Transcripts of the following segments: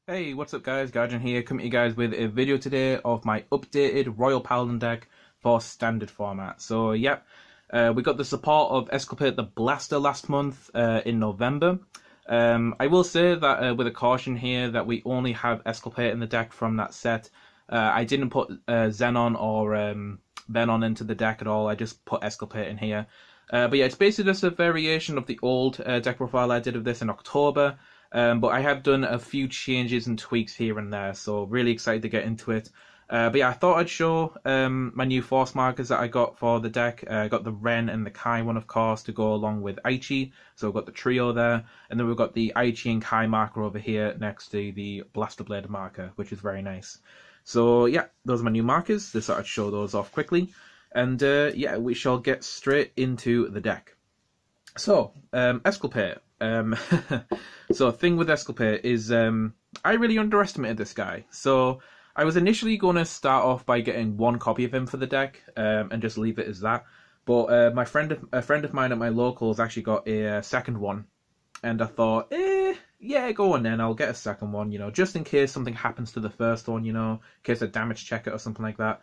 Hey, what's up guys, Guardian here, coming to you guys with a video today of my updated Royal Paladin deck for standard format. So yep, we got the support of Exculpate the Blaster last month in November. I will say that with a caution here that we only have Exculpate in the deck from that set. I didn't put Xenon or Venom into the deck at all, I just put Exculpate in here. But yeah, it's basically just a variation of the old deck profile I did of this in October. But I have done a few changes and tweaks here and there, so really excited to get into it. But yeah, I thought I'd show my new force markers that I got for the deck. I got the Ren and the Kai one, of course, to go along with Aichi. So we've got the trio there, and then we've got the Aichi and Kai marker over here next to the Blaster Blade marker, which is very nice. So yeah, those are my new markers. Just thought I'd show those off quickly. And yeah, we shall get straight into the deck. So, Exculpate. So the thing with Exculpate is I really underestimated this guy. So I was initially going to start off by getting one copy of him for the deck and just leave it as that. But a friend of mine at my locals actually got a second one. And I thought, yeah, go on then, I'll get a second one, you know, just in case something happens to the first one, you know, in case I damage check it or something like that.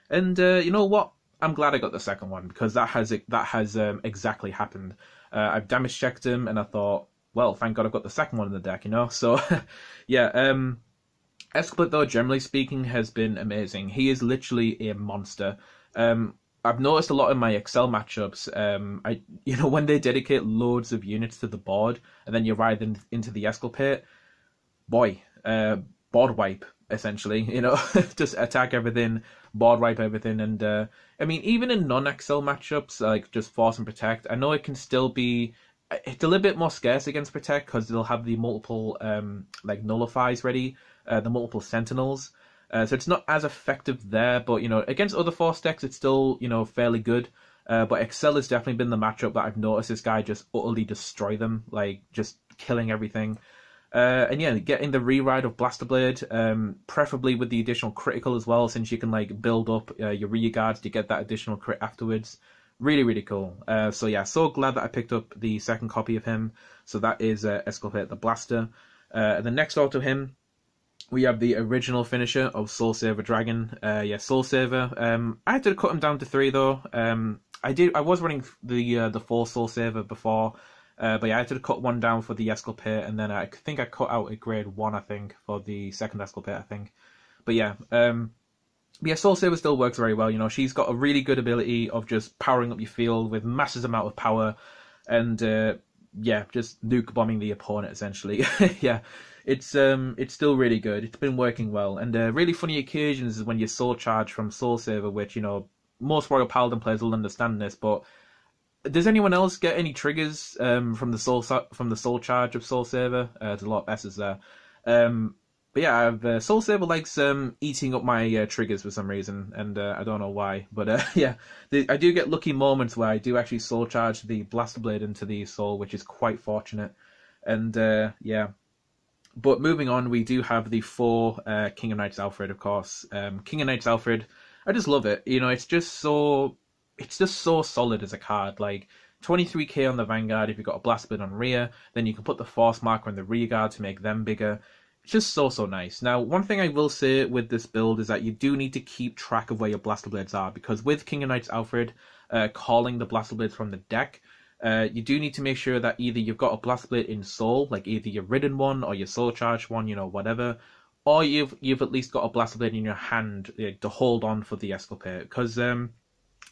And you know what? I'm glad I got the second one because that has exactly happened. I've damage checked him and I thought, well, thank God I've got the second one in the deck, you know? So, yeah, Exculpate, though, generally speaking, has been amazing. He is literally a monster. I've noticed a lot in my Excel matchups, when they dedicate loads of units to the board and then you ride them into the Exculpate, boy, board wipe, essentially, you know, just attack everything, board wipe everything, and I mean, even in non-Excel matchups, like just force and protect, I know it can still be, it's a little bit more scarce against protect because they'll have the multiple like nullifies ready, the multiple sentinels, so it's not as effective there, but you know, against other force decks, it's still, you know, fairly good. But Excel has definitely been the matchup that I've noticed this guy just utterly destroy them, like just killing everything. And yeah, getting the reride of Blaster Blade, preferably with the additional critical as well, since you can like build up your rear guards to get that additional crit afterwards. Really, really cool. So yeah, so glad that I picked up the second copy of him. So that is Exculpate the Blaster. And then next out to him, we have the original finisher of Soul Saver Dragon. Yeah, Soul Saver. I had to cut him down to 3 though. I was running the 4 Soul Saver before. But yeah, I had to cut one down for the Exculpate, and then I think I cut out a grade 1, I think, for the second Exculpate, I think. But yeah, Soul Saver still works very well, you know, she's got a really good ability of just powering up your field with massive amount of power, and yeah, just nuke bombing the opponent, essentially. Yeah, it's still really good, it's been working well, and really funny occasions is when you soul charge from Soul Saver, which, you know, most Royal Paladin players will understand this, but does anyone else get any triggers from the soul charge of Soul Saver? There's a lot of S's there. But yeah, Soul Saver likes eating up my triggers for some reason, and I don't know why. But yeah, I do get lucky moments where I do actually soul charge the Blaster Blade into the soul, which is quite fortunate. And yeah, but moving on, we do have the 4 King of Knights Alfred, of course. King of Knights Alfred, I just love it. You know, it's just so solid as a card. Like 23k on the Vanguard if you've got a Blaster Blade on rear, then you can put the Force Marker on the rear guard to make them bigger. It's just so nice. Now, one thing I will say with this build is that you do need to keep track of where your Blaster Blades are, because with King of Knights Alfred calling the Blaster Blades from the deck, you do need to make sure that either you've got a Blaster Blade in Soul, like either your Ridden one or your Soul Charged one, you know, whatever, or you've at least got a Blaster Blade in your hand to hold on for the Exculpate, because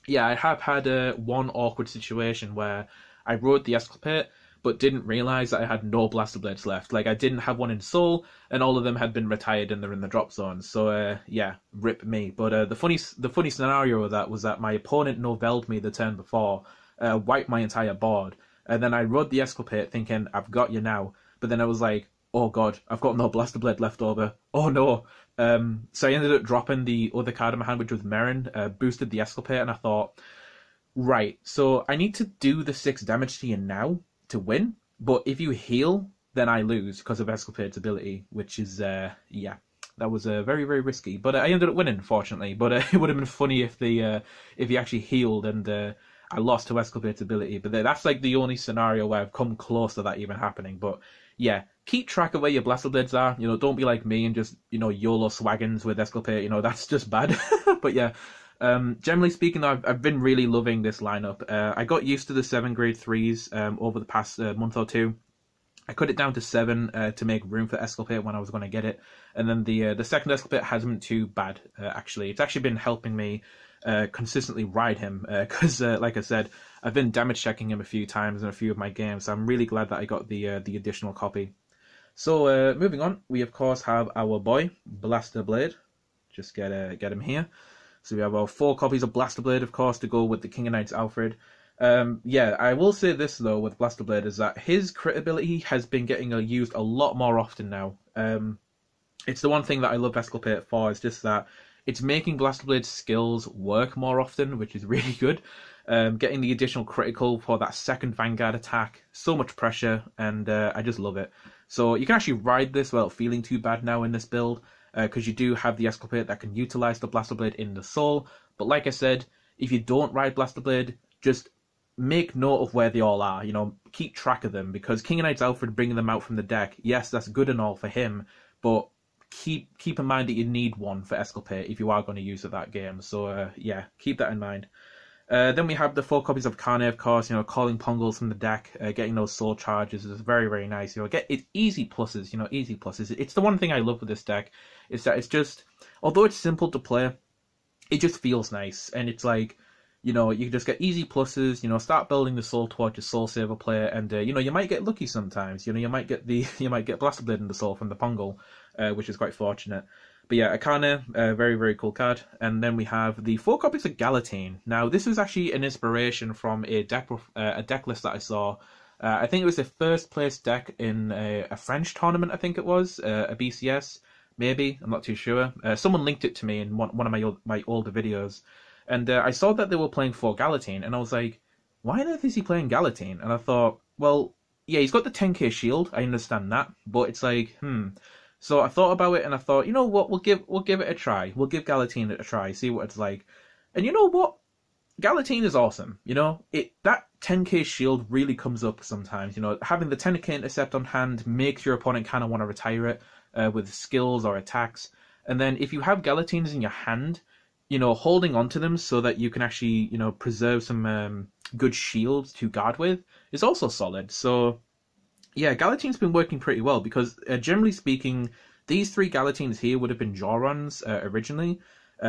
yeah, I have had one awkward situation where I rode the Exculpate, but didn't realise that I had no Blaster Blades left. Like, I didn't have one in Soul, and all of them had been retired and they're in the drop zone. So, yeah, rip me. But the funny scenario of that was that my opponent novelled me the turn before, wiped my entire board, and then I rode the Exculpate thinking, I've got you now. But then I was like, oh god, I've got no Blaster Blade left over. Oh no. So I ended up dropping the other card in my hand, which was Merrin, boosted the Exculpate, and I thought, right, so I need to do the 6 damage to you now to win, but if you heal, then I lose because of Exculpate's ability, which is, yeah, that was very, very risky. But I ended up winning, fortunately, but it would have been funny if he actually healed and I lost to Exculpate's ability. But that's like the only scenario where I've come close to that even happening. But yeah, keep track of where your Blaster Blades are. You know, don't be like me and just, you know, YOLO swaggins with Exculpate. You know, that's just bad. But yeah, generally speaking, I've been really loving this lineup. I got used to the 7 grade 3s over the past month or two. I cut it down to 7 to make room for Exculpate when I was going to get it. And then the second Exculpate hasn't been too bad, actually. It's actually been helping me consistently ride him, because like I said, I've been damage checking him a few times in a few of my games, so I'm really glad that I got the additional copy. So moving on, we of course have our boy Blaster Blade. Just get him here. So we have our 4 copies of Blaster Blade, of course, to go with the King of Knights Alfred. Yeah, I will say this though with Blaster Blade is that his crit ability has been getting used a lot more often now. It's the one thing that I love Exculpate for, is just that it's making Blaster Blade's skills work more often, which is really good. Getting the additional critical for that second Vanguard attack, so much pressure, and I just love it. So you can actually ride this without feeling too bad now in this build, because you do have the Exculpate that can utilize the Blaster Blade in the soul. But like I said, if you don't ride Blaster Blade, just make note of where they all are, you know, keep track of them, because King of Knights Alfred bringing them out from the deck, yes, that's good and all for him, but keep in mind that you need one for Exculpate if you are going to use it that game. So yeah, keep that in mind. Then we have the 4 copies of Kane, of course, you know, calling Pongles from the deck, getting those soul charges is very, very nice. You know, it's easy pluses, you know, easy pluses. It's the one thing I love with this deck, is that it's just, although it's simple to play, it just feels nice, and it's like, you know, you just get easy pluses, you know, start building the soul towards your soul saver player, and you know, you might get lucky sometimes. You know, you might get Blaster Blade in the soul from the Pongle, which is quite fortunate. But yeah, Akane, very, very cool card. And then we have the 4 copies of Galatine. Now, this was actually an inspiration from a deck list that I saw. I think it was the first place deck in a French tournament, I think it was, a BCS, maybe, I'm not too sure. Someone linked it to me in one of my older videos. And I saw that they were playing for Galatine, and I was like, why on earth is he playing Galatine? And I thought, well, yeah, he's got the 10k shield, I understand that, but it's like, So I thought about it, and I thought, you know what, we'll give it a try. We'll give Galatine a try, see what it's like. And you know what? Galatine is awesome. You know, that 10k shield really comes up sometimes. You know, having the 10k intercept on hand makes your opponent kind of want to retire it with skills or attacks. And then if you have Galatines in your hand, you know, holding on to them so that you can actually, you know, preserve some good shields to guard with is also solid. So yeah, Galatine's been working pretty well, because generally speaking, these 3 Galatines here would have been Jorons originally,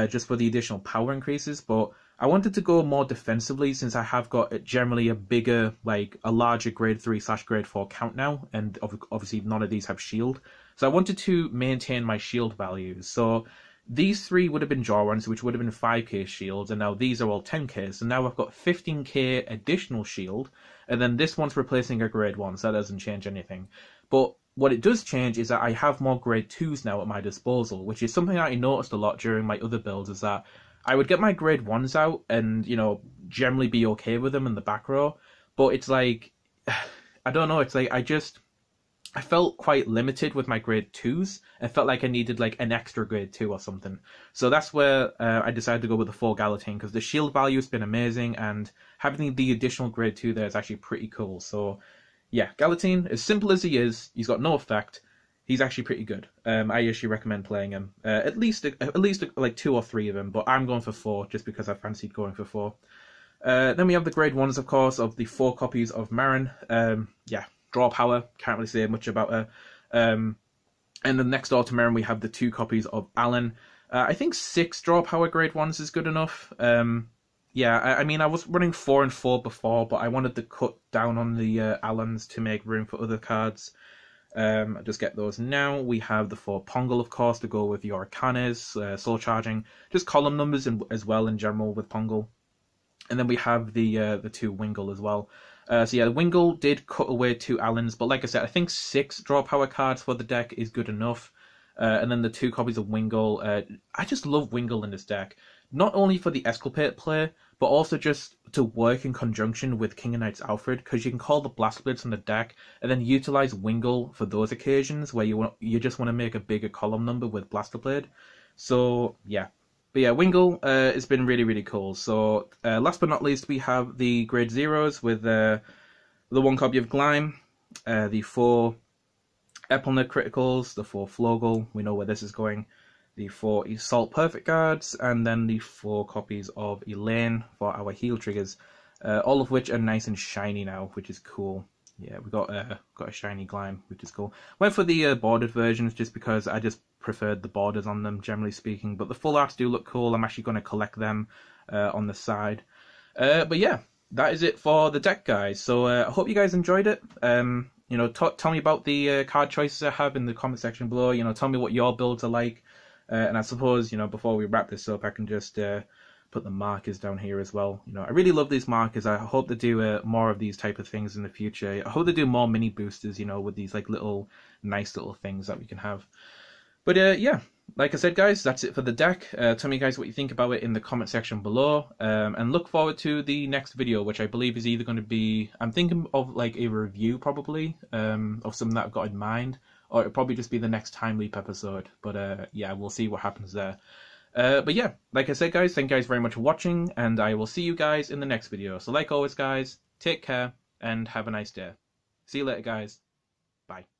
just for the additional power increases, but I wanted to go more defensively since I have got generally a bigger, like a larger grade 3/grade 4 count now, and obviously none of these have shield. So I wanted to maintain my shield values. So these 3 would have been Jorons, which would have been 5k shields, and now these are all 10k. So now I've got 15k additional shield, and then this one's replacing a grade 1, so that doesn't change anything. But what it does change is that I have more grade 2s now at my disposal, which is something that I noticed a lot during my other builds, is that I would get my grade 1s out and, you know, generally be okay with them in the back row, but it's like, I don't know, it's like I felt quite limited with my grade 2s. I felt like I needed like an extra grade 2 or something. So that's where I decided to go with the 4 Galatine, because the shield value has been amazing, and having the additional grade 2 there is actually pretty cool. So yeah, Galatine, as simple as he is, he's got no effect. He's actually pretty good. I usually recommend playing him. At least like 2 or 3 of them, but I'm going for 4 just because I fancied going for 4. Then we have the grade 1s, of course, of the 4 copies of Marin. Yeah. Draw power, can't really say much about her. And then next door to Marin, we have the 2 copies of Alan. I think 6 draw power grade 1s is good enough. Yeah, I mean, I was running 4 and 4 before, but I wanted to cut down on the Allens to make room for other cards. I'll just get those now. We have the 4 Pongle, of course, to go with your Arcanes, soul charging. Just column numbers as well in general with Pongle. And then we have the 2 Wingle as well. So yeah, the Wingle did cut away 2 Allens, but like I said, I think 6 draw power cards for the deck is good enough. And then the 2 copies of Wingle. I just love Wingle in this deck. Not only for the Exculpate play, but also just to work in conjunction with King of Knights Alfred, because you can call the Blaster Blades from the deck and then utilize Wingle for those occasions where you just want to make a bigger column number with Blaster Blade. So yeah. But yeah, Wingle has been really, really cool. So last but not least, we have the grade 0s with the 1 copy of Gleim, the 4 Epilnet criticals, the 4 Flogel, we know where this is going, the 4 Assault Perfect Guards, and then the 4 copies of Elaine for our heal triggers, all of which are nice and shiny now, which is cool. Yeah, we got a shiny Glime, which is cool. Went for the bordered versions just because I just preferred the borders on them, generally speaking. But the full arts do look cool. I'm actually going to collect them on the side. But yeah, that is it for the deck, guys. So I hope you guys enjoyed it. You know, tell me about the card choices I have in the comment section below. You know, tell me what your builds are like. And I suppose, you know, before we wrap this up, I can just put the markers down here as well. You know, I really love these markers. I hope to do more of these type of things in the future. I hope to do more mini boosters, you know, with these like little nice little things that we can have. But yeah, like I said, guys, that's it for the deck. Tell me, guys, what you think about it in the comment section below. And look forward to the next video, which I believe is either going to be, I'm thinking of like a review probably of something that I've got in mind, or it'll probably just be the next Time Leap episode. But yeah, we'll see what happens there. But yeah, like I said, guys, thank you guys very much for watching, and I will see you guys in the next video. So like always, guys, take care and have a nice day. See you later, guys. Bye.